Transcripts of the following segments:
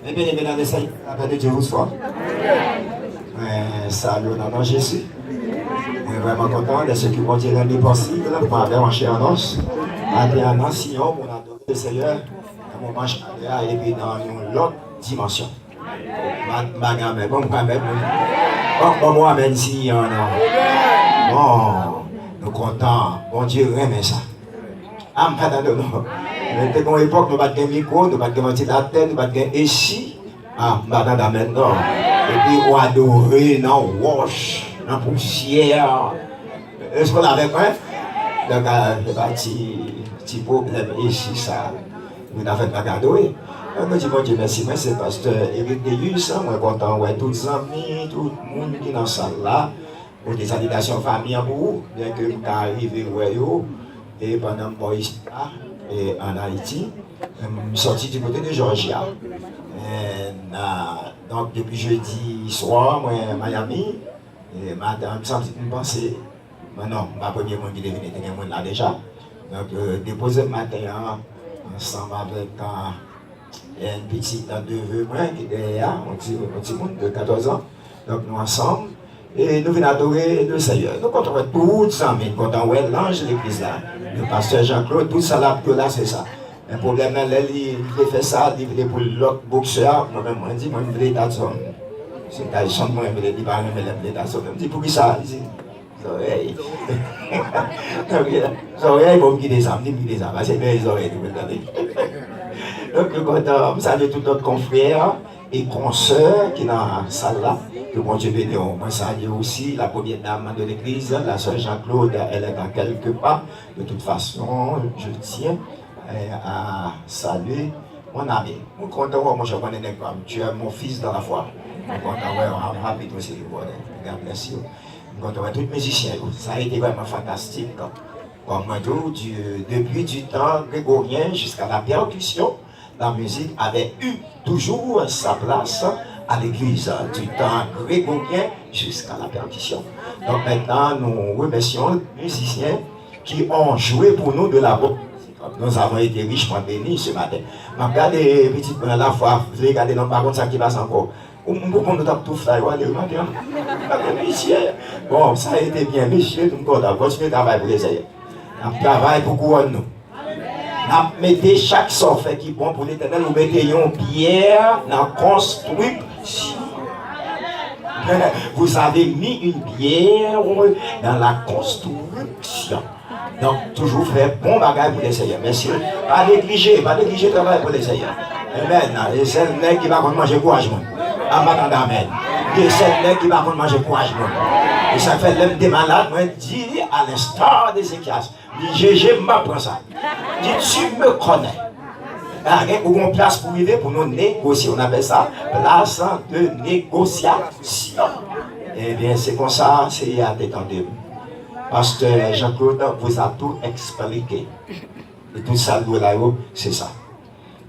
Eh bien, mesdames et messieurs, la paix de Dieu vous soit. Salut au nom de Jésus. Je suis vraiment content de ce que mon Dieu rendait possible pour avoir marché en os. Avec un ancien, on a adoré le Seigneur dans mon marche et puis dans une autre dimension. Bon, quand même. Bon, moi, même si on a. Bon, nous contents. Bon Dieu remet ça. Ah, madame, non. Mais à une époque, nous battons un micro, nous battons un ventilateur, nous battons un ici. Ah, madame, maintenant. Et puis, on adore, non, wash, dans la poussière. Est-ce qu'on avait quoi? Donc, il y a un petit problème ici, ça. Nous avons fait un cadeau. Je dis, bon Dieu, merci, moi, c'est pasteur Éric Deus, moi, content, ouais, tous les amis, tout le monde qui est dans la salle là, pour des salutations famille pour vous, bien que vous arrivez, ouais, et pendant que je suis en Haïti, je suis sorti du côté de Georgia. Donc, depuis jeudi soir, moi, à Miami, et madame, ça me pensait, non, ma première monde qui est venu, il y a un monde là déjà. Donc, déposer le matin, ensemble avec une petite neveu qui est derrière, un petit monde de 14 ans. Donc, nous ensemble. Et nous venons adorer le Seigneur. Nous comptons tout ça, mais nous comptons l'ange de l'église là, le pasteur Jean-Claude, tout ça là, c'est ça. Le problème, il fait ça, il veut pour l'autre boxeur, moi-même, je dis, moi, je veux l'état de son. C'est un chant, moi, je veux l'état de son. Je dis, pour qui ça? Les oreilles. Les oreilles vont me guider ça, me guider ça, c'est bien les oreilles, vous me donnez. Donc, nous comptons, vous savez, tous nos confrères et consoeurs qui sont dans la salle là. Que bon Dieu bénisse. Moi, salue aussi la première dame de l'église, la sœur Jean-Claude, elle est dans quelques pas. De toute façon, je tiens à saluer mon ami. Je suis content, moi je connais pas. Tu es mon fils dans la foi. Je suis content, rapide aussi. God bless you. Je suis content, tous les musiciens. Ça a été vraiment fantastique. Comme moi, depuis du temps grégorien jusqu'à la percussion, la musique avait eu toujours sa place à l'église, du temps grégorien jusqu'à la percussion. Donc maintenant, nous remercions les musiciens qui ont joué pour nous de la bonne musique. Nous avons été richement bénis ce matin. Je regarde les petites à la fois, vous regardez dans par contre ça qui passe encore. Nous avons tout fait, bon, ça a été bien, messieurs, nous allons continuer de travailler pour les aïeux. Nous travaillons pour couronner nous. Nous mettons chaque sort fait qui est bon pour l'éternel, nous mettons une pierre dans la construction. Vous avez mis une pierre dans la construction. Donc, toujours faire bon bagage pour les seigneurs. Messieurs, pas négliger le travail pour les seigneurs. Amen. Et c'est le mec qui va manger couragement. Amen. Et c'est le mec qui va manger couragement. Et ça fait l'homme des malades, moi, dit à l'instar d'Ézéchias, dit Jésus m'apprend ça. Dit tu me connais. Il y a une place pour vivre, pour nous négocier. On appelle ça place de négociation. Eh bien, c'est comme ça, c'est à détendre. Pasteur Jean-Claude vous a tout expliqué. Et tout ça, là-haut, c'est ça.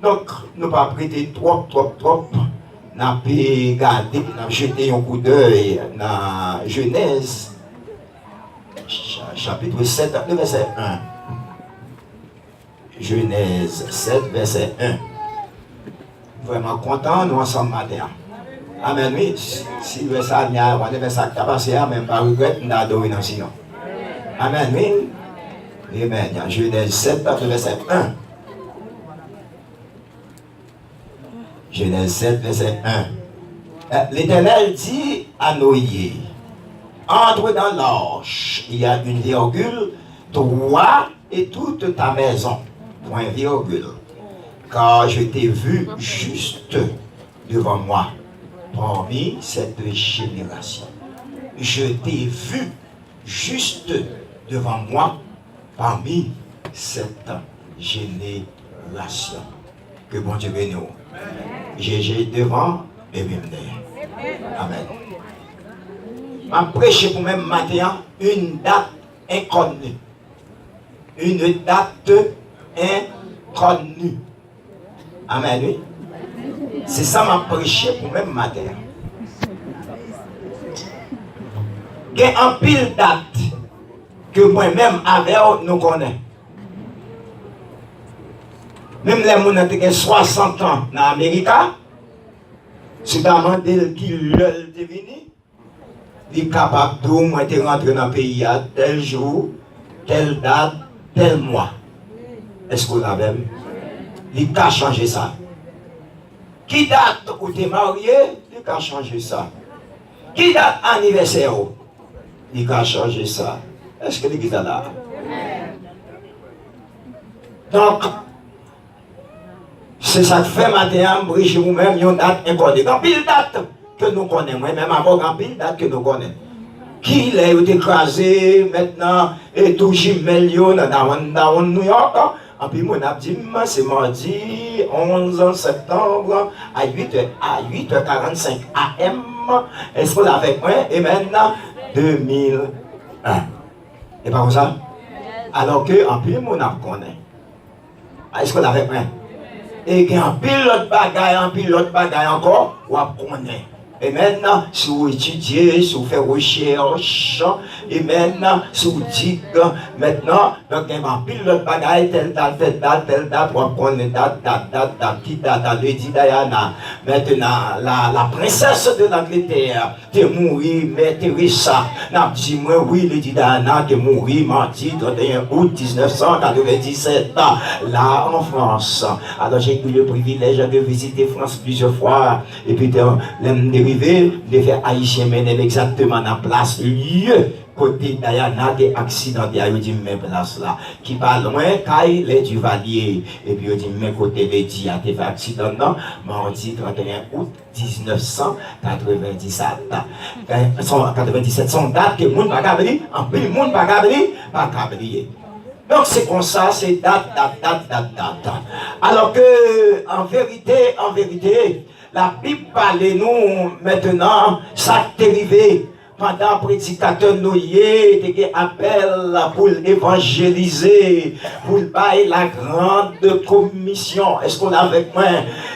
Donc, nous ne pas prêter trop. Nous avons regardé, nous avons jeté un coup d'œil dans Genèse, chapitre 7, verset 1. Genèse 7, verset 1. Vraiment content, nous ensemble matin. Amen, oui. Si le verset on a verset qui a passé, même pas regret, nous avons adoré dans sinon. Amen, oui. Amen. Genèse 7, verset 1. Genèse 7, verset 1. L'Éternel dit à Noé, entre dans l'arche, il y a une virgule, toi et toute ta maison. Point virgule. Car je t'ai vu juste devant moi parmi cette génération. Je t'ai vu juste devant moi parmi cette génération. Que bon Dieu bénisse nous. J'ai devant et même derrière. Amen. Je prêche pour même matin une date inconnue. Une date inconnue. Amen. Oui. C'est ça que je prêche pour même matin. Il y a un pile date que moi-même avec nous connaissons. Même les gens qui ont 60 ans en Amérique, Si tu as demandé qui l'œil est venu, il est capable de moi de rentrer dans le pays à tel jour, telle date, tel mois. Est-ce que vous avez? Il a changé ça. Qui date où tu es marié, il a changé ça. Qui date anniversaire, il a changé ça. Est-ce que l'église est là? Donc, c'est ça que fait matin, chez vous-même, une date inconnue. Dans pile date que nous connaissons, moi-même avant, dans pile date que nous connaissons. Qui l'a écrasé maintenant, et tout Jimel, dans New York. En puis, mon dit, c'est mardi 11 septembre à 8h45 AM. Est-ce que vous l'avez avec moi? Et maintenant, 2001. Et pas comme ça? Alors que, en plus, mon connaît. Est-ce que vous l'avez avec moi? Et qu'il y a un pilote bagaille encore, ou à connaître. Et maintenant, si vous étudiez, si vous faites recherche, et maintenant, si vous dites, maintenant, donc il y a un pilote bagaille, telle date, pour connaître date, qui date, Lady Diana. Maintenant, la princesse de l'Angleterre, est morte, mais Teresa, n'a dit, moi, oui, Lady Diana, est morte, mardi 31 août 1997, là, en France. Alors, j'ai eu le privilège de visiter France plusieurs fois, et puis, de faire haïtien mener exactement dans la place lieu côté Diana des accidents il dit même place là qui pas loin Caille les Duvalier et puis il dit même côté les dit a fait accident non mardi 31 août 1997 97 son date que monde pas oublier en plus monde pas oublier donc c'est comme ça c'est date alors que en vérité la Bible parle nous maintenant, ça t'est arrivé pendant que le prédicateur nous y appel pour évangéliser, pour bailler la grande commission. Est-ce qu'on est avec moi?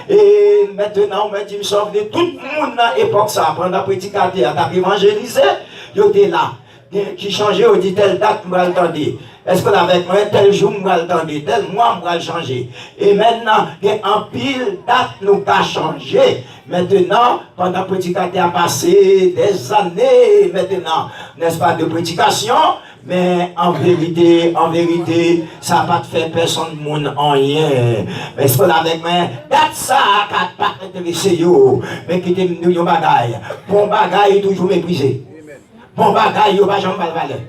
Et maintenant, on m'a dit, de tout le monde à l'époque, ça, pendant que le prédicateur a évangélisé, il était là. Qui changeait, on dit telle date, moi l'attendre. Est-ce que avec moi, tel jour, moi l'attendre, tel mois, moi le changer. Et maintenant, il y a un pile date, nous a changé. Maintenant, pendant que le prédicateur a passé des années, maintenant, n'est-ce pas, de prédication, mais en vérité, ça n'a pas fait personne de monde en rien. Est-ce que avec moi, date ça, n'a pas intéressé, mais qui était nous, bagaille. Bon bagaille, toujours méprisé. Bon bagaille, il n'y a pas de valeur.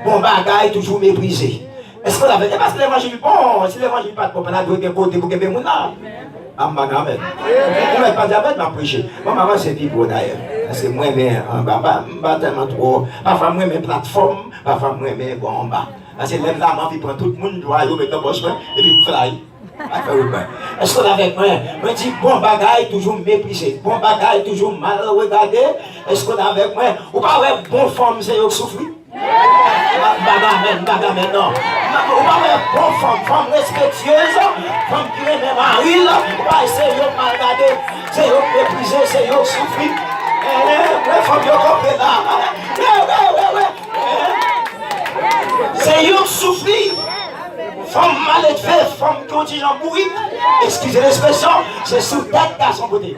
Bon bagaille, toujours méprisé. Est-ce que vous avez dit, parce que l'évangile, bon, si l'évangile pas de bon, on a d'autres côtés pour que vous ayez là. Amen. Vous n'avez pas d'abord m'a prêché. Moi, maman, c'est pour d'ailleurs. Parce que moi, je tellement trop. Parfois, moi, mes plateformes, parfois, moi, mes bon en bas. Parce que même là, je prends tout le monde, je vais mettre dans poche, et puis je fly. Est-ce que avec moi, je dis bon bagaille toujours méprisé, bon bagaille toujours mal regardé. Est-ce que avec moi, ou pas ouais bon forme c'est eux qui souffrent? Bagaille non. Ou pas ouais bon forme respectueuse, femme qui est même mari là, ou pas c'est eux mal regardé, c'est eux méprisé, c'est eux qui souffrent. Ouais femme yo compris là. C'est eux qui souffrent. Femme mal élevée, femme qui ont dit j'en pourri, excusez l'expression, c'est sous tête à son côté.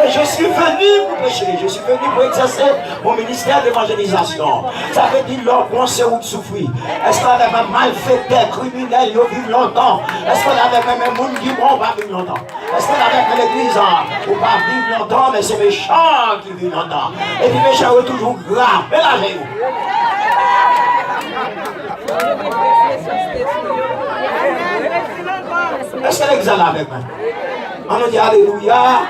Je suis venu pour prêcher, je suis venu pour exercer mon ministère d'évangélisation. Ça veut dire leur bon c'est où souffrir. Est-ce qu'on avait mal fait des criminels, ils vivent longtemps? Est-ce qu'on avait même un monde qui bon, va vivre longtemps? Est-ce qu'on avait l'église, on va vivre longtemps, mais c'est méchant qui vivent longtemps. Et puis méchant est toujours grave. Mais là, j'ai eu. Est-ce que l'église est là avec moi? On nous dit Alléluia.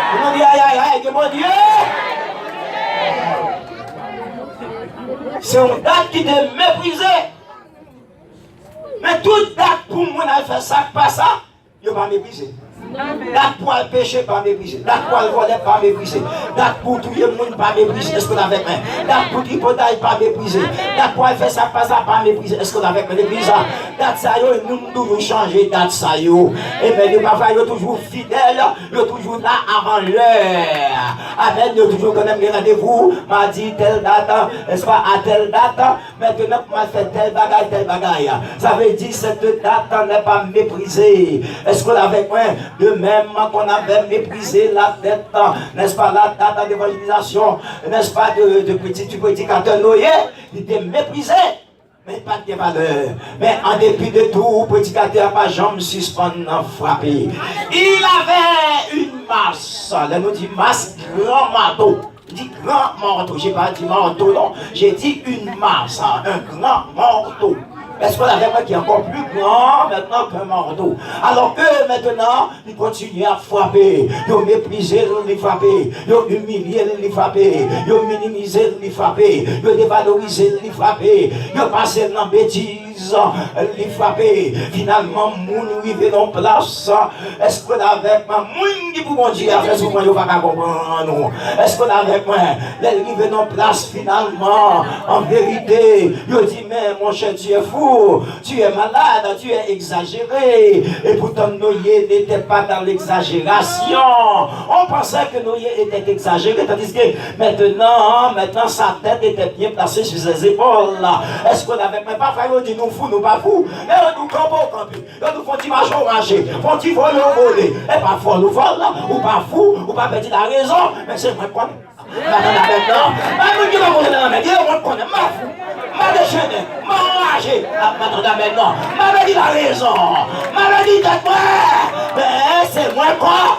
On nous dit aïe aïe aïe, que mon Dieu. C'est une date qui est méprisée. Mais toute date pour moi, elle fait ça, pas ça, il ne va pas mépriser. Date pour le péché, pas mépriser. Date pour le voler, pas mépriser. Date pour tout le monde, pas mépriser. Est-ce qu'on a avec moi? Date pour tripotaille, pas mépriser. Date pour faire ça, pas mépriser. Est-ce qu'on a avec moi? L'église, date ça, nous devons changer date ça. Et bien, les papas, ils sont toujours fidèles, ils sont toujours là avant l'heure. Amen, ils sont toujours quand même rendez-vous. M'a dit telle date, n'est-ce pas, à telle date. Maintenant, m'a fait tel bagaille. Ça veut dire cette date n'est pas méprisée. Est-ce qu'on a avec moi? De même qu'on avait méprisé la dette, n'est-ce pas, la date d'évangélisation, n'est-ce pas, du prédicateur Noé, il était méprisé, mais pas de valeur. Mais en dépit de tout, le prédicateur n'a pas jamais suspendu, frappé. Il avait une masse, là nous dit masse, grand marteau. Il dit grand marteau, je n'ai pas dit marteau, non, j'ai dit une masse, un grand marteau. Est-ce qu'on avait moi qui est encore plus grand maintenant qu'un marteau? Alors eux maintenant, ils continuent à frapper. Ils ont méprisé, ils frapper. Ils ont humilié, ils frapper. Ils ont minimisé, ils frapper. Ils ont dévalorisé, ils frapper. Ils ont passé dans la bêtise, ils frapper. Finalement, moun arrivé dans place. Est-ce qu'on a avec moi? Moun qui pour mon Dieu a fait ce qu'on ne va pas comprendre. Est-ce qu'on a avec moi? Les arrivé dans place finalement. En vérité, ils ont dit, mais mon cher, tu es fou. Tu es malade, tu es exagéré. Et pourtant Noé n'était pas dans l'exagération. On pensait que Noé était exagéré, tandis que maintenant sa tête était bien placée sur ses épaules. Est-ce qu'on avait même pas fait? On dit nous fous, nous pas fous. Et on nous campe au camp. On nous font du marché au marché. Font du vol au voler. Et parfois nous volons, ou pas fou, ou pas perdre la raison. Mais c'est vrai quoi? Maintenant, qui va poser dans la main, il va connaître, ma fou, ma déchaîné, ma enragé. Maintenant, m'a dit la raison, m'a dit d'être moi, mais c'est moi quoi?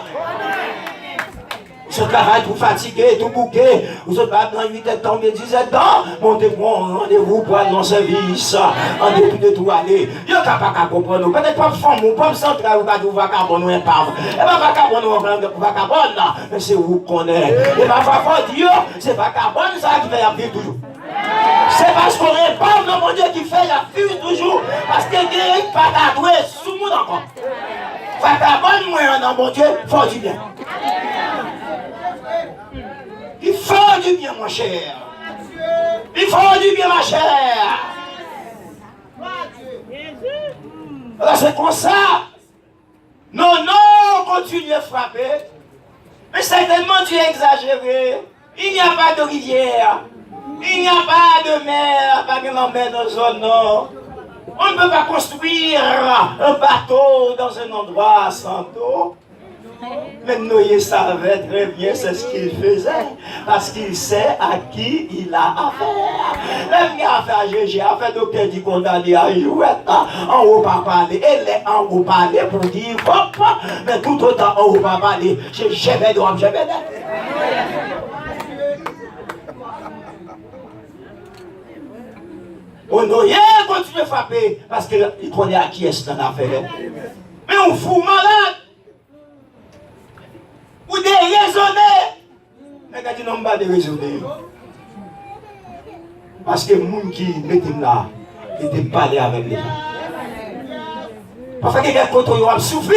Vous êtes travail tout fatigué, tout bouqué, vous êtes pas dans 8 ans, 10 ans, montez-moi un rendez-vous pour aller dans le service, en dépit de tout aller. Il n'y a pas qu'à comprendre, peut-être pas femme ou pas central, ou pas de vagabond ou un pave. Et pas vagabond ou un vagabond, mais c'est vous qu'on est. Et ma femme dit, c'est vagabond ça qui fait la vie toujours. C'est parce qu'on n'est pas dans mon Dieu qui fait la vie toujours, parce qu'il n'y a pas d'adoué sous le monde encore. Vagabond, moi, dans mon Dieu, faut du bien. Il faut du bien, mon cher. Il faut du bien, ma chère. Alors c'est comme ça. Non, continuez à frapper. Mais certainement tu es exagéré. Il n'y a pas de rivière. Il n'y a pas de mer. Pas de mer dans zone nord. On ne peut pas construire un bateau dans un endroit sans eau. Mais Noé savait très bien c'est ce qu'il faisait, parce qu'il sait à qui il a affaire. Même il a affaire à Gégé, affaire docteur dit qu'on a dit à jouer, en haut pas parler, elle est en haut parler pour dire hop, mais tout autant en haut pas parler, j'ai jamais d'homme, jamais d'homme. Noé continue à frapper, parce qu'il connaît à qui est-ce qu'on a affaire. Mais on fout malade. Ou de raisonner. Mais quand tu n'as pas de raisonner. Parce que les gens qui mettent là, ils étaient parlé avec les gens. Parfois, quelqu'un contre eux a souffert.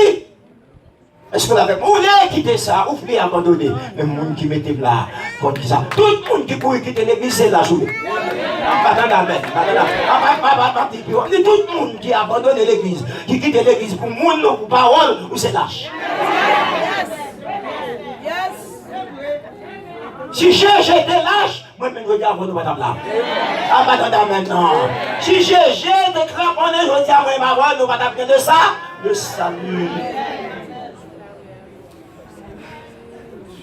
Est-ce qu'on avait quitté ça, ou voulez abandonner? Mais les gens qui mettent là, comme ça. Tout le monde qui pourrait quitter l'église, c'est la journée. Tout le monde qui abandonne l'église, qui quitte l'église pour monde, pour parole, ou c'est lâche. Si j'étais lâche, moi-même je dis à vous, nous pas là. Ah, maintenant. Si j'étais cramponné, je dis à moi, nous pas de ça, le salut.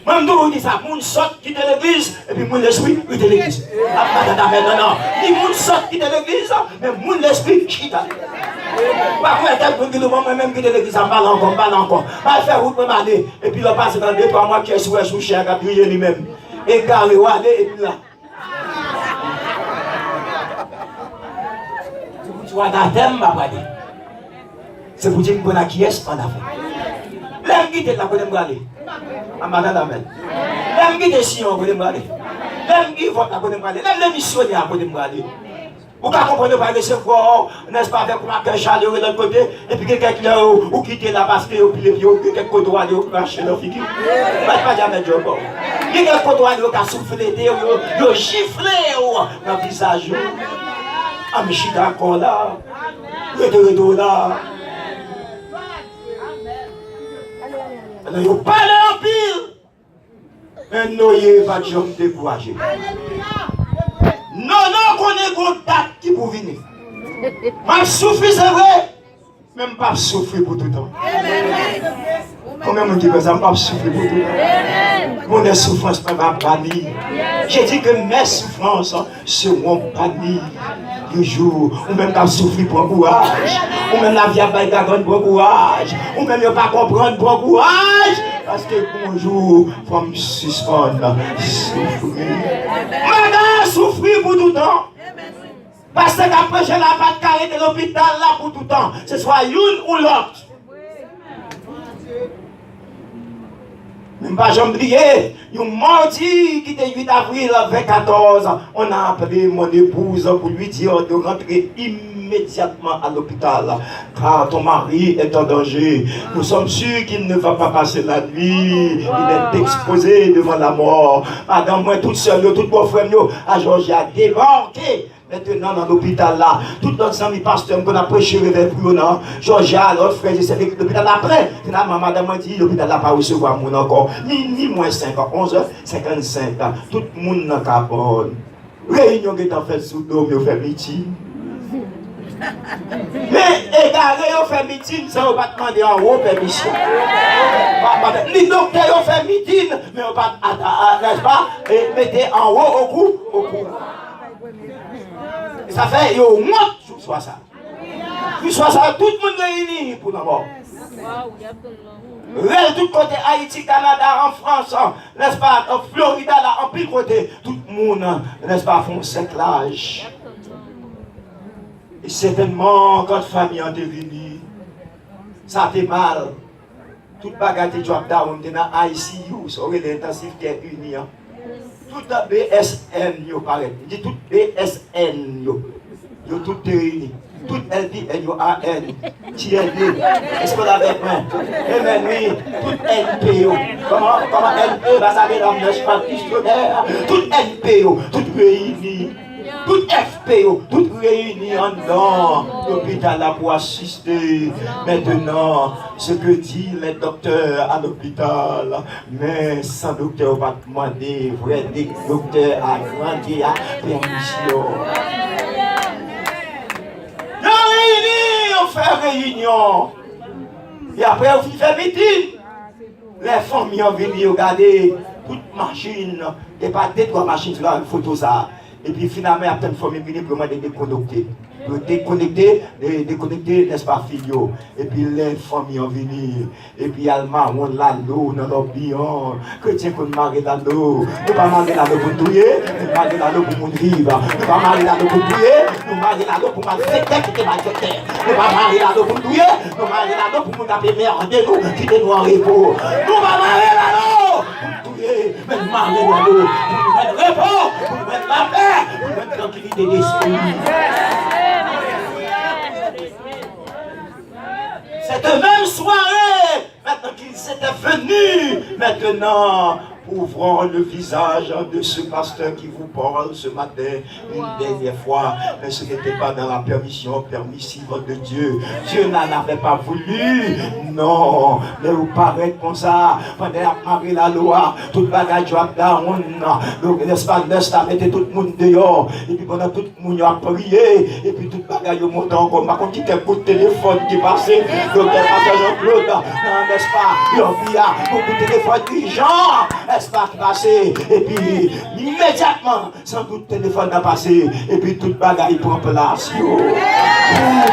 Moi, je vous dis ça, moun sort quitte l'église, et puis moun l'esprit quitte l'église. Ah, maintenant. Ni moun sort quitte l'église, mais moun l'esprit quitte. Parfois, il y a quelqu'un qui moi-même quitte l'église, en parle encore. Je vais faire route, je aller, et puis je passe dans 2-3 mois qui est sous cher, qui a brillé lui-même. Et garé, et puis là. Tu vois, dans le thème, c'est pour dire qu'on a qui est-ce qu'on a fait. L'homme qui était là, pour me aller. L'homme qui était si on peut me aller. L'homme qui vote là, pour me aller. L'homme missionnaire, pour me aller. Vous ne comprenez pas recevoir, n'est-ce pas, avec un cœur chaleureux de l'autre côté, et puis quelqu'un qui a ou quitté là parce que puis quelqu'un qui doit aller cracher leur figure. Pas jamais de job. Quelqu'un qui doit aller au souffler, il giflé dans le visage. Ah, mais je suis d'accord là. Retour là. Alors, il parle en pile. Mais non, il n'y a pas de gens découragés. Non, qu'on est contact qui pour venir. Je souffre, c'est vrai. Même pas souffrir pour tout le temps. Combien de gens disent que ça ne pas souffrir pour tout le temps? Mon souffrance ne va pas bannie. J'ai dit que mes souffrances seront bannies. Du jour, ou même pas souffrir pour courage. Ou même la vie à bailler pour courage. Ou même ne pas comprendre pour courage. Parce que bonjour, il faut me suspendre. Souffrir. Madame, souffrir pour tout le temps. Parce qu'après, je n'ai pas de carré de l'hôpital là pour tout le temps. Ce soit l'une ou l'autre. Même pas jamais oublié, un mardi qui était 8 avril 2014, on a appelé mon épouse pour lui dire de rentrer immédiatement à l'hôpital, car ton mari est en danger. Nous sommes sûrs qu'il ne va pas passer la nuit, il est exposé devant la mort. Madame, moi, toute seule, tout mon frère, à Georgia, débarqué. Maintenant, dans l'hôpital là, tout notre ami pasteur qu'on a prêché vers pour nous, Georgia, l'autre frère, c'est l'hôpital après. Finalement, madame m'a dit, l'hôpital n'a pas recevoir mon encore. Ni moins 5 ans, 11h55. Tout le monde n'a qu'à prendre. Réunion qui est en fait sous l'eau, mais on fait meeting. Mais égaré, on fait meeting, ça on va demander en haut permission. Les docteurs ont fait meeting, mais on va, n'est-ce pas, et mettez en haut au cou. Ça fait, il y a au moins, soit ça. Puis soit ça, tout le monde réuni pour la mort. Tout côté Haïti, Canada, en France, n'est-ce pas, en Floride, là, en pile côté, tout le monde, n'est-ce pas, font cerclage. Et certainement, quand la famille est venue, ça a été mal. Toute bagarre de drop down, on est dans ICU, ça aurait l'intensif qui est uni. Tout BSN, yo paraît. Je dis tout BSN, yo tout réuni. Tout LDN, yo AN, TLD. Est-ce que vous l'avez fait? Eh bien oui, tout NP, yo. Comment NP va s'arrêter dans le cheval questionnaire? Tout NP, yo, tout réuni. Tout FPO, tout réuni en dedans, l'hôpital là pour assister. Maintenant, ce que dit les docteurs à l'hôpital, mais sans docteur, on va demander, vrai docteur à grandir à permission. On fait réunion. Et après, on fait meeting. Les familles ont venu regarder toute machine, et pas des trois machines sur la photo ça. Et puis finalement, il y a plein de familles qui viennent pour déconnecter. Déconnecter, n'est-ce pas, filio. Et puis les familles ont venu. Et puis il y a le marron, l'eau dans l'ambiance. Chrétien qu'on marie dans l'eau. Nous pas marier dans l'eau pour touiller, nous marier dans l'eau pour nous vivre. Nous pas marier dans l'eau pour touiller, nous marier dans l'eau pour mal fêter qui était mal fêté. Nous pas marier dans l'eau pour touiller, nous marier dans l'eau pour nous taper merde de nous, quitter nous en repos. Nous pas marier dans l'eau pour touiller, mais marier dans l'eau pour nous mettre repos, pour nous mettre la paix, pour nous mettre tranquillité d'esprit. Cette même soirée, maintenant qu'ils étaient venus, maintenant, ouvrons le visage de ce pasteur qui vous parle ce matin une dernière fois, mais ce n'était pas dans la permission permissive de Dieu. Dieu n'en avait pas voulu, non, mais vous paraît comme ça, pendant la loi, toute bagage doit down, donc l'espace mettez tout le monde dehors, et puis pendant tout le monde a prié, et puis tout bagage monte encore, par contre, qui était coup de téléphone qui passait, donc le pasteur Jean-Claude, n'est-ce pas, il y a beaucoup de téléphones urgents, espace passé, et puis immédiatement, sans doute téléphone a passé, et puis toute bagaille prend place.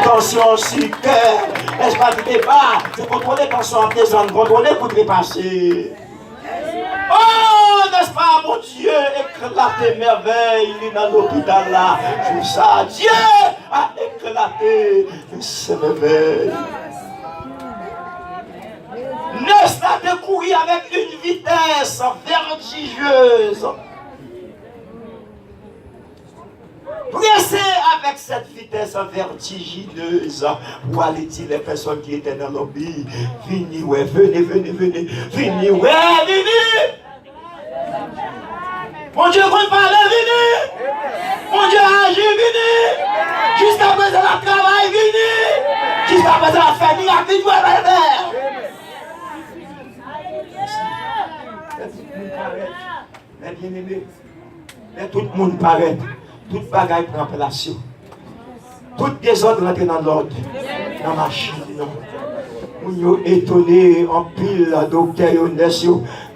Tension si cœur, espace de débat, c'est contrôler tension à présent, contrôler pour dépasser. Oh, n'est-ce pas, mon Dieu, éclaté merveille, il est dans l'hôpital là, tout ça, Dieu a éclaté ces merveilles. N'est-ce pas de courir avec une vitesse vertigineuse. pressé avec cette vitesse vertigineuse pour aller dire les personnes qui étaient dans le lobby, venez, ouais, venez, venez, venez, venez, ouais, venez. Mon Dieu, qu'on parle, venez. Mon Dieu, agit, venez. Jusqu'à présent, la travail, venez. Jusqu'à présent, la famille, la vie, mais bien aimé, mais tout le monde paraît, toute bagaille prend place. Tout désordre rentre dans l'ordre, dans la machine. Nous étonnés en pile, docteur,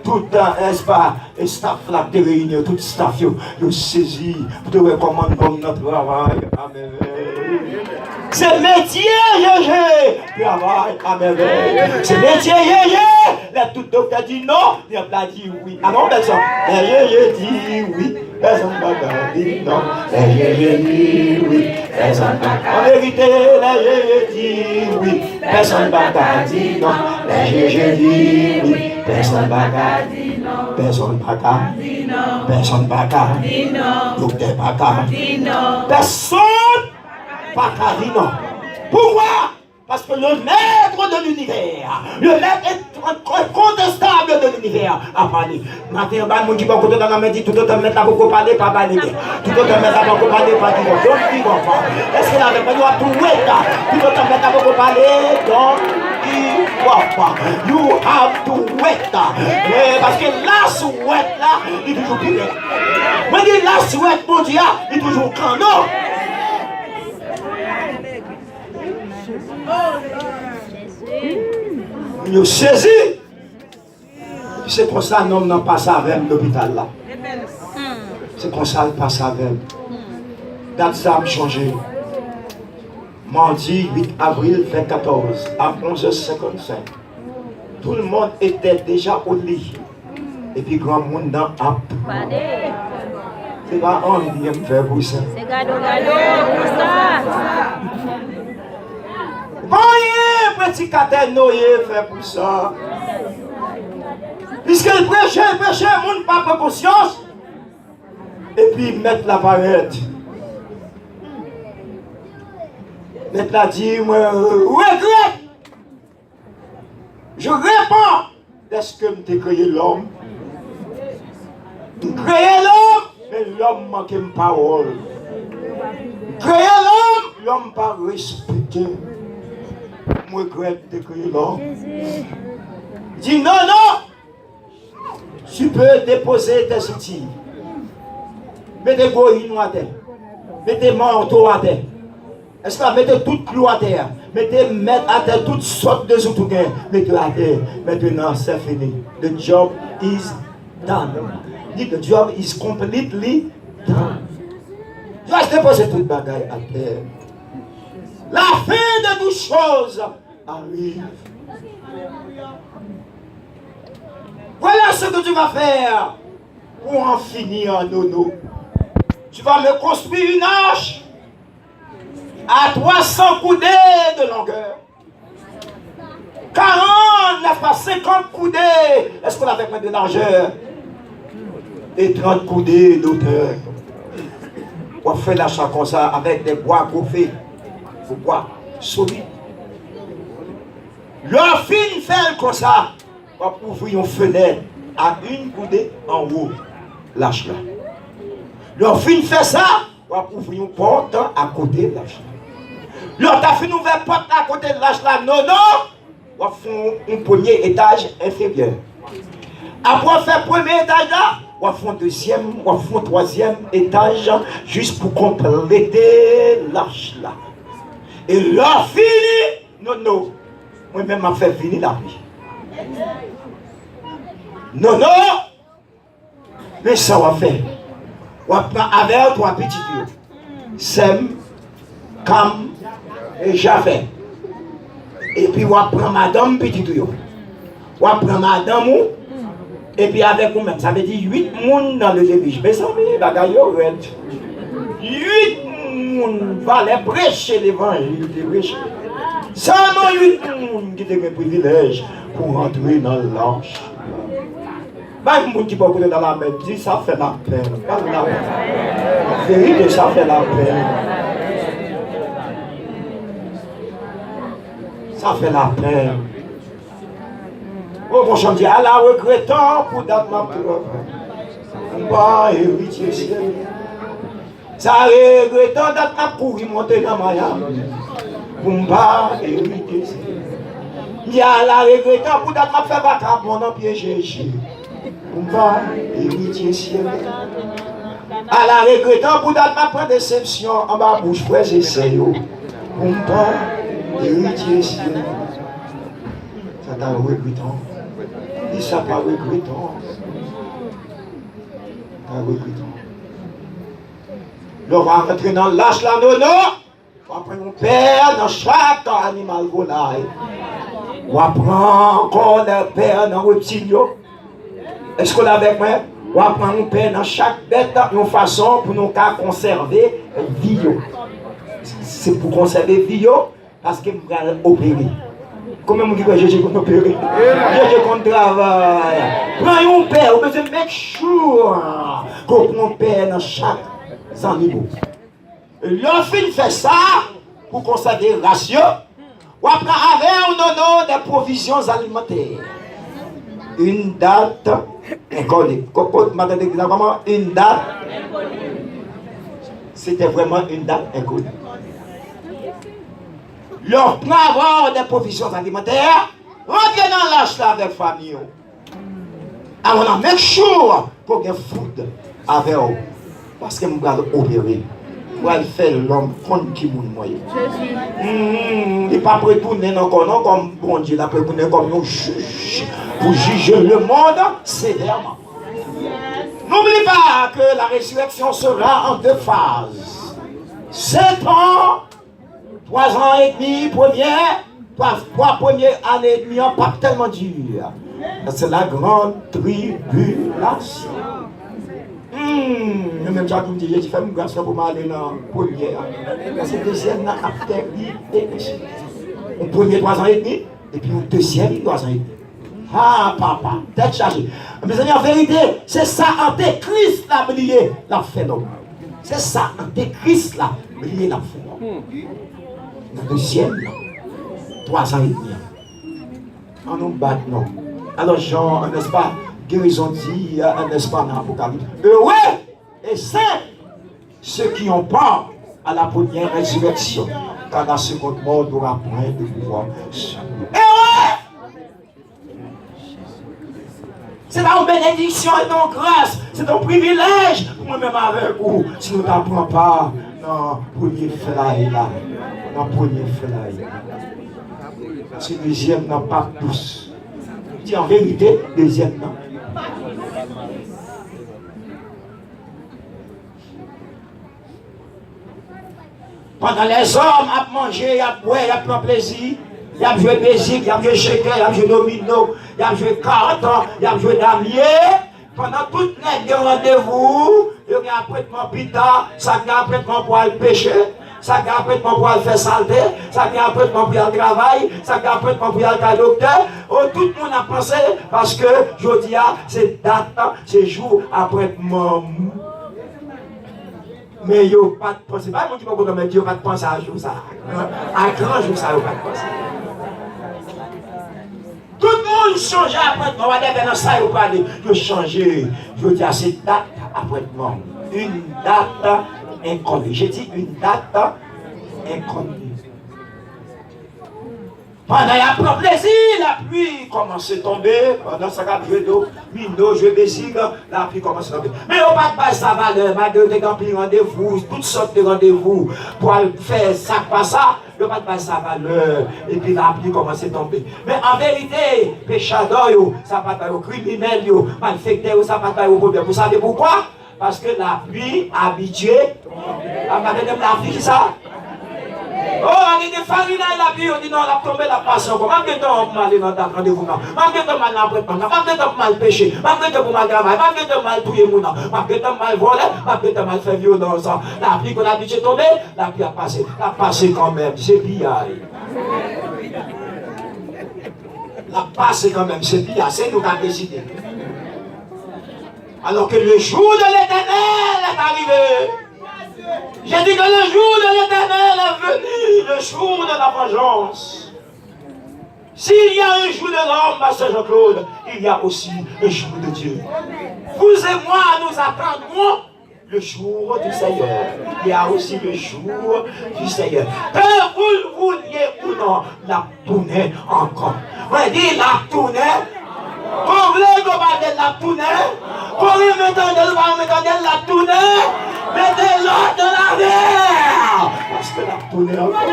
tout un espace, et staff là, de réunion, tout staff, nous saisi, pour te recommander notre travail. Amen. C'est métier, travail à merveille. C'est métier, là, tout docteur dit non, il a dit oui. Ah non, personne. Dit oui, personne n'a dit non. Dit oui, personne n'a. En vérité, dit oui, personne n'a dit non. Dit oui, personne n'a dit non. Personne n'a dit non. Personne n'a dit non. Docteur n'a dit non. Personne. Pas Carino. Pourquoi? Parce que le maître de l'univers, le maître incontestable de l'univers a parlé. Maintenant, mon Dieu, quand on a la dit tout le temps, maintenant, beaucoup parler, pas parler. Tout le temps, maintenant, beaucoup parler, pas dire. Donc, il va pas. Est-ce qu'il avait pas dit à tout là? Tout le temps, maintenant, beaucoup parler, donc, il va pas. You have to wait. Parce que la souhaite là, il est toujours pire. Moi, je dis la souhaite, mon Dieu, il est toujours canon. Nous saisi. C'est comme ça l'homme n'a pas ça avec l'hôpital là. C'est comme ça il passe avec. Date ça a changé. Mardi 8 avril 2014 à 11h55. Tout le monde était déjà au lit. Et puis grand monde dans app. C'est pas envie de me faire pour ça. C'est gado pour ça. Voyez, petit catel noyé fait pour ça. Puisque le monde pas prend conscience. Et puis mettre la parette. Mettre la dit, moi, regrette. Je réponds. Est-ce que je créé l'homme? Créer l'homme, mais l'homme manque une parole. Créer l'homme pas respecté. Moi, regrette de créer l'homme. Dis non, non. Tu peux déposer tes outils. Mettez goïnes à terre. Mettez manteau à terre. Est-ce que mettez tout clou à terre? Mettez à terre toutes sortes de outils. Mettez à terre. Maintenant, c'est fini. The job is done. The job is completely done. Je vais déposer toute bagaille à terre. La fin de toutes choses arrive. Voilà ce que tu vas faire pour en finir, Nono. Tu vas me construire une arche à 300 coudées de longueur. 40, n'est-ce pas, 50 coudées. Est-ce qu'on a fait de largeur? Et 30 coudées d'auteur. On fait l'achat comme ça avec des bois gouffés. Des bois solides. Leur fin fait comme ça. On va ouvrir une fenêtre à une coudée en haut. Lâche là. Leur fin fait ça. On va ouvrir une porte à côté de lâche là. Leur ta fait une ouverte porte à côté de lâche là. Non, non. On va faire un premier étage inférieur. Après on fait premier étage là. On va faire deuxième, on va faire troisième étage juste pour compléter l'arche là. Et là, fini, non, non. Moi-même, je fait finir la vie. Non, non. Mais ça, on va faire. On va prendre avec trois petits dieux. Sem, Cam et Javet. Et puis, on va prendre madame petit dieu. On va prendre madame. Et puis avec vous-même, ça veut dire 8 personnes dans le début. Mais ça veut dire bagaille 8 personnes valaient prêcher l'évangile. Seulement 8 personnes qui ont le privilège pour entrer dans l'arche. Même les gens qui peuvent dans la mer disent ça fait la peine. La vérité, ça fait la peine. Ça fait la peine. Oh mon cher, à la regrettant pour date ma preuve. On va héritier ciel. Ça regrettant date ma pour monter dans ma yam. On va héritier ciel. Il y a la regrettant pour date ma faire battre mon nom piégé. On va héritier ciel. À la regrettant pour date ma prendre déception en bas bouche frères et sœurs. On va héritier ciel. Ça t'a regrettant. Il ça pas regrettant. Pas regrettant. L'on va rentrer dans l'âge là, non, non. On va prendre mon père dans chaque animal volaille. On va prendre encore le père dans le reptile. Est-ce qu'on est avec moi? On va prendre mon père dans chaque bête d'une façon pour nous conserver vie. C'est pour conserver vie parce que nous allons opérer. Comment on dit que j'ai qu'on opérer? J'ai qu'on travaille. Prends un père, on besoin de make sure qu'on prend père dans chaque niveau. L'enfant fait ça pour conserver le ratio. On prend avec ou non des provisions alimentaires. Une date inconnue. Une date. C'était vraiment une date inconnue. Leur prend avoir des provisions alimentaires. Rentrez dans l'âge là avec la famille. Alors on a make sure qu'on ait food avec eux. Parce que nous allons opérer. Nous allons faire l'homme contre qui nous moyen. Il n'est pas retourner encore comme bon Dieu, il a retourner comme nous juge pour juger le monde sévèrement. N'oublie pas que la résurrection sera en 2 phases. 7 ans, 3 ans et demi, première, 3 premières années et demie, pas tellement dur. C'est la grande tribulation. Même Jacques me dit, j'ai fait une grâce pour m'aller dans la première. C'est deuxième, là, après, au premier 3 ans et demi, et puis au deuxième 3 ans et demi. Ah, papa, tête chargée. Mes amis, en vérité, c'est ça, Antéchrist, là, lié, la phénomène. C'est ça, Antéchrist, là, lié, la phénomène. Le deuxième, 3 ans et demi. On nous bat, non. Alors, Jean, n'est-ce pas, guérison dit, n'est-ce pas, dans l'Apocalypse. Heureux et saints, ceux qui ont peur à la première résurrection, car la seconde mort n'aura point de pouvoir sur nous. Heureux! C'est ta bénédiction et ton grâce, c'est ton privilège, moi-même avec vous, si nous ne t'apprends pas dans le premier fly là, dans le premier fly. C'est le deuxième n'a pas tous. Dis en vérité, deuxième non. Pendant les hommes à manger, à boire, à prendre plaisir, il a joué musique, il a joué shaker, il a joué domino, il a joué carte, il a joué damier. Pendant toutes les rendez-vous, il y a un prêtement pita, ça y a un prêtement pour aller pêcher, ça y a un prêtement pour aller faire saleté, ça y a un prêtement pour aller travailler, ça y a un prêtement pour aller à docteur. Oh, tout le monde a pensé parce que je dis, c'est date, c'est jour après mort. Mais il n'y a pas de pensée. Pas qui va mais il n'y a pas de pensée à jour ça. À grand jour ça, il n'y a pas de pensée. Tout le monde change après mort. On va dire dans ça, il n'y a pas de changer. Je dis à cette date après mort. Une date inconnue. J'ai dit une date inconnue. Pendant qu'il y a pris plaisir, la pluie commence à tomber. Pendant que ça a joué d'eau, mino, joué basique, la pluie commence à tomber. Mais on ne va pas sa valeur, malgré des rendez-vous, toutes sortes de rendez-vous, pour faire ça, pas ça, on ne va pas sa valeur. Et puis la pluie commence à tomber. Mais en vérité, péchador, ça va pas au criminel, malfecteur, ça va pas au problème. Vous savez pourquoi? Parce que la pluie habituée, la pluie qui ça? Oh, on est des farines dans la vie, on dit non, on a tombé la passion. Malgré tout, on va aller dans le rendez-vous. Malgré tout, on va aller malgré tout, on va mal pécher. Malgré tout, on va mal travailler. Malgré tout, on va mal touiller. Malgré tout, on va mal voler. Malgré tout, on va mal faire violence. La pluie qu'on a habitué tomber, la pluie a passé. La passé quand même, c'est bien. La passé quand même, c'est bien. C'est nous qui avons décidé. Alors que le jour de l'Éternel est arrivé. J'ai dit que le jour de l'Éternel est venu, le jour de la vengeance. S'il y a un jour de l'homme, Pasteur Jean-Claude, il y a aussi un jour de Dieu. Vous et moi, nous attendrons le jour du Seigneur. Il y a aussi le jour du Seigneur. Que vous le vouliez ou non, la tournée encore. On dit la tournée. Quand vous voulez qu'on parle de la tournée, quand vous mettez la tournée, mettez-la dans la mer. Parce que la tournée encore.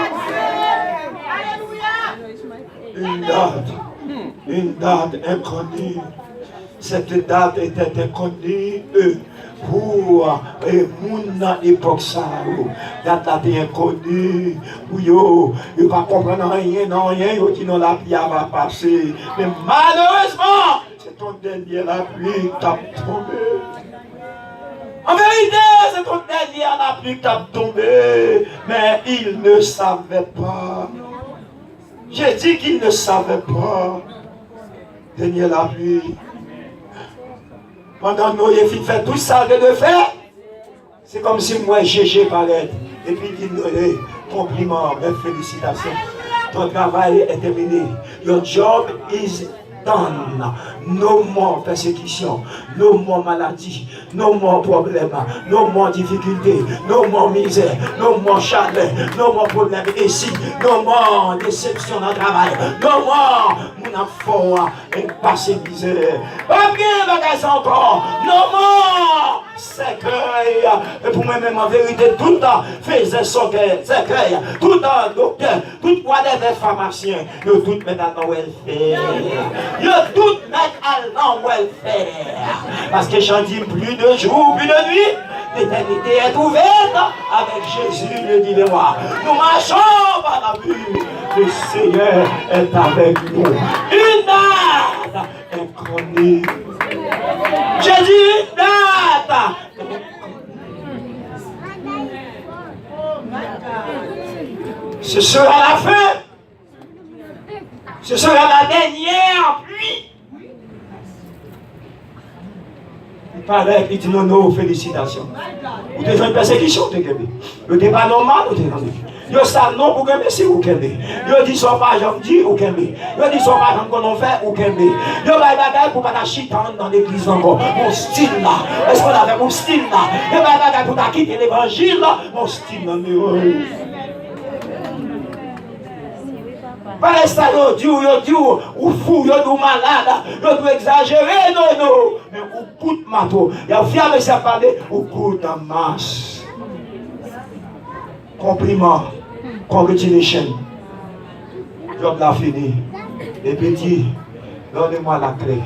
Une date inconnue. Cette date était inconnue pour mon époque ça. Date était inconnue. Pour eux, ils ne comprennent rien, non, rien, ils disent non, la pluie va passer. Mais malheureusement, c'est ton dernier la pluie qui t'a tombé. En vérité, c'est ton dernier la pluie qui t'a tombé. Mais ils ne savaient pas. J'ai dit qu'ils ne savaient pas. Dernier la pluie. Pendant que nous avons fait tout ça de faire, c'est comme si moi GG paraît. Et puis dit compliment, félicitations. Ton travail est terminé. Your job is done. No more persécution, no more maladie, no more problème, no more difficulté, no more misère, no more chaleur, no more problème ici, no more déception dans le travail, no more mon enfant et passé misère. Pas bien bagage encore, no more cercueil. Et pour moi-même en vérité, tout le temps faisait cercueil, tout le temps docteur, tout le temps des pharmaciens, ils tout mettent à welfare. Ils tout mettent à welfare. Parce que j'en dis plus de jours, plus de nuit, l'éternité est ouverte avec Jésus le divin. Nous marchons par la vue. Le Seigneur est avec nous. Une date inconnue. J'ai dit une date. Ce sera la fin. Ce sera la dernière pluie. Il paraît qu'il dit non, félicitations. Vous devez faire une persécution, vous devez. Le débat normal, vous devez. Yo ça non pour que si vous kembe. Yo dit son pas j'en dis ou kembe. Yo dit son pas j'en qu'on fait ou kembe. Yo bay bagay pour pas ta chitan dans l'église encore. Mon style là. Est-ce qu'on avait mon style là? Yo bay bagay pour ta quitter l'évangile là. Mon style là pas ça yo dit ou fou yo dit malade. Yo doit exagérer non. Mais ou coup de mato. Ya fiable ça parler ou coup de masse. Compliment, congratulations. Job l'a fini. Et puis dit, donnez-moi la clé.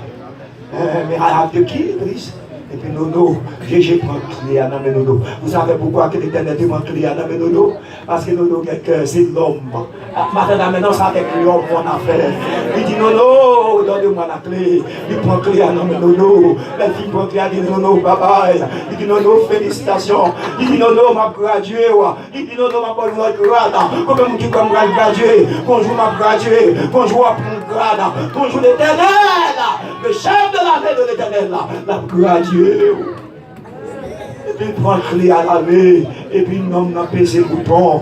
Mais I have the key, please. Et puis Nono, j'ai pris la clé à Nono. Vous savez pourquoi que l'Éternel demande clé à Nono? Parce que Nono, c'est l'homme. Maintenant, c'est avec l'homme qu'on a fait. Il dit Nono, donnez-moi la clé. Il prend la clé à Nono. La fille prend la clé à Nono, bye bye. Il dit Nono, félicitations. Il dit Nono, m'a gradué. Il dit Nono, m'a pas eu de grade. Comment on dit qu'on m'a gradué? Bonjour, m'a gradué. Bonjour, mon grade. Bonjour, l'Éternel. Le chef de l'armée de l'Éternel, l'a gradué. Et puis il prend la clé à la main. Et puis l'homme n'a pas ses boutons.